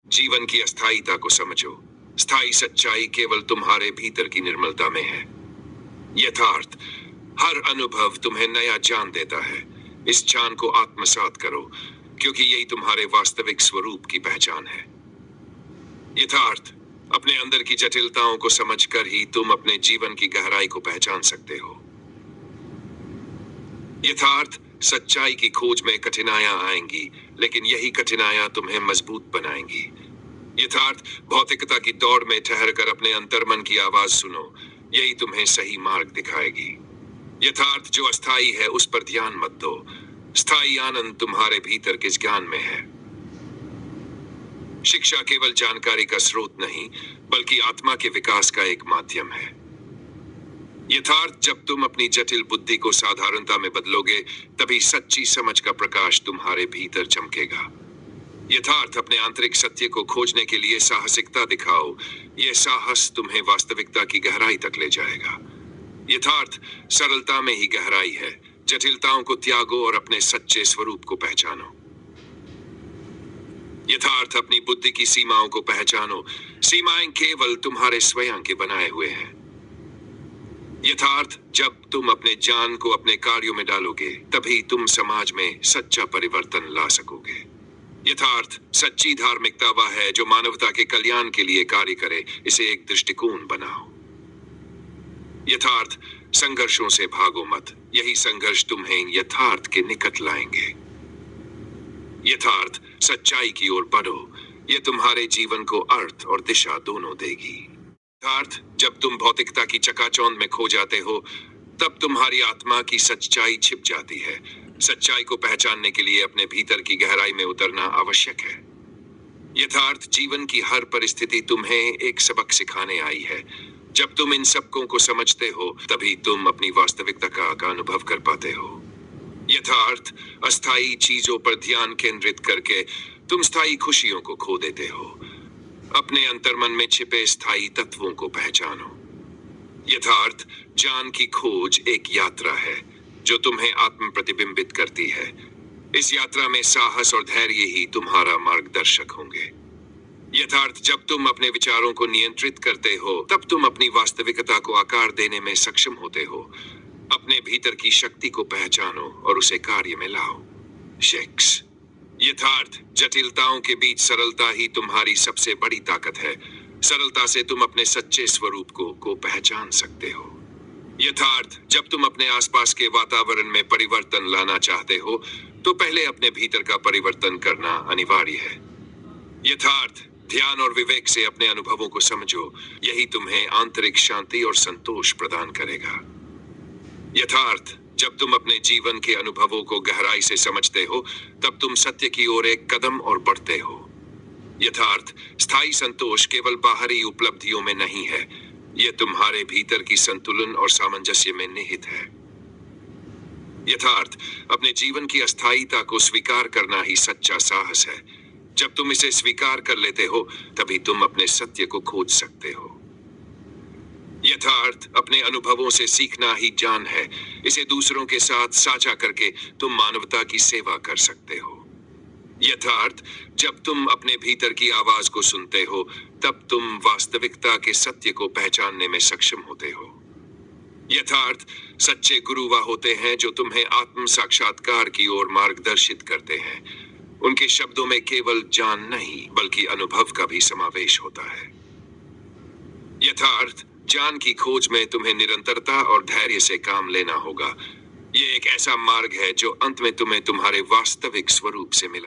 जीवन की अस्थायीता को समझो। स्थायी सच्चाई केवल तुम्हारे भीतर की निर्मलता में है। यथार्थ, हर अनुभव तुम्हें नया ज्ञान देता है। इस ज्ञान को आत्मसात करो, क्योंकि यही तुम्हारे वास्तविक स्वरूप की पहचान है। यथार्थ, अपने अंदर की जटिलताओं को समझकर ही तुम अपने जीवन की गहराई को पहचान सकते हो। यथार्थ, सच्चाई की खोज में कठिनाइयां आएंगी, लेकिन यही कठिनाइयां तुम्हें मजबूत बनाएंगी। यथार्थ, भौतिकता की दौड़ में ठहरकर अपने अंतर्मन की आवाज सुनो, यही तुम्हें सही मार्ग दिखाएगी। यथार्थ, जो अस्थाई है उस पर ध्यान मत दो। स्थायी आनंद तुम्हारे भीतर के ज्ञान में है। शिक्षा केवल जानकारी का स्रोत नहीं, बल्कि आत्मा के विकास का एक माध्यम है। यथार्थ, जब तुम अपनी जटिल बुद्धि को साधारणता में बदलोगे, तभी सच्ची समझ का प्रकाश तुम्हारे भीतर चमकेगा। यथार्थ, अपने आंतरिक सत्य को खोजने के लिए साहसिकता दिखाओ। यह साहस तुम्हें वास्तविकता की गहराई तक ले जाएगा। यथार्थ, सरलता में ही गहराई है। जटिलताओं को त्यागो और अपने सच्चे स्वरूप को पहचानो। यथार्थ, अपनी बुद्धि की सीमाओं को पहचानो। सीमाएं केवल तुम्हारे स्वयं के बनाए हुए हैं। यथार्थ, जब तुम अपने ज्ञान को अपने कार्यों में डालोगे, तभी तुम समाज में सच्चा परिवर्तन ला सकोगे। यथार्थ, सच्ची धार्मिकता वह है जो मानवता के कल्याण के लिए कार्य करे। इसे एक दृष्टिकोण बनाओ। यथार्थ, संघर्षों से भागो मत। यही संघर्ष तुम्हें यथार्थ के निकट लाएंगे। यथार्थ, सच्चाई की ओर बढ़ो। यह तुम्हारे जीवन को अर्थ और दिशा दोनों देगी। यथार्थ, जब तुम भौतिकता की चकाचौंध में खो जाते हो, तब तुम्हारी आत्मा की सच्चाई छिप जाती है। सच्चाई को पहचानने के लिए अपने भीतर की गहराई में उतरना आवश्यक है। यथार्थ, जीवन की हर परिस्थिति तुम्हें एक सबक सिखाने आई है। जब तुम इन सबकों को समझते हो, तभी तुम अपनी वास्तविकता का अनुभव कर पाते हो। यथार्थ, अस्थायी चीजों पर ध्यान केंद्रित करके तुम स्थायी खुशियों को खो देते हो। अपने अंतर्मन में छिपे स्थायी तत्वों को पहचानो। यथार्थ, ज्ञान की खोज एक यात्रा है जो तुम्हें आत्म प्रतिबिंबित करती है। इस यात्रा में साहस और धैर्य ही तुम्हारा मार्गदर्शक होंगे। यथार्थ, जब तुम अपने विचारों को नियंत्रित करते हो, तब तुम अपनी वास्तविकता को आकार देने में सक्षम होते हो। अपने भीतर की शक्ति को पहचानो और उसे कार्य में लाओ। शेक्स, यथार्थ, जटिलताओं के बीच सरलता ही तुम्हारी सबसे बड़ी ताकत है। सरलता से तुम अपने सच्चे स्वरूप को पहचान सकते हो। यथार्थ, जब तुम अपने आसपास के वातावरण में परिवर्तन लाना चाहते हो, तो पहले अपने भीतर का परिवर्तन करना अनिवार्य है। यथार्थ, ध्यान और विवेक से अपने अनुभवों को समझो। यही तुम्हें आंतरिक शांति और संतोष प्रदान करेगा। यथार्थ, जब तुम अपने जीवन के अनुभवों को गहराई से समझते हो, तब तुम सत्य की ओर एक कदम और बढ़ते हो। यथार्थ, स्थायी संतोष केवल बाहरी उपलब्धियों में नहीं है। यह तुम्हारे भीतर की संतुलन और सामंजस्य में निहित है। यथार्थ, अपने जीवन की अस्थायीता को स्वीकार करना ही सच्चा साहस है। जब तुम इसे स्वीकार कर लेते हो, तभी तुम अपने सत्य को खोज सकते हो। यथार्थ, अपने अनुभवों से सीखना ही ज्ञान है। इसे दूसरों के साथ साझा करके तुम मानवता की सेवा कर सकते हो। यथार्थ, जब तुम अपने भीतर की आवाज को सुनते हो, तब तुम वास्तविकता के सत्य को पहचानने में सक्षम होते हो। यथार्थ, सच्चे गुरु वह होते हैं जो तुम्हें आत्म साक्षात्कार की ओर मार्गदर्शित करते हैं। उनके शब्दों में केवल ज्ञान नहीं, बल्कि अनुभव का भी समावेश होता है। यथार्थ, ज्ञान की खोज में तुम्हें निरंतरता और धैर्य से काम लेना होगा। यह एक ऐसा मार्ग है जो अंत में तुम्हें तुम्हारे वास्तविक स्वरूप से मिला।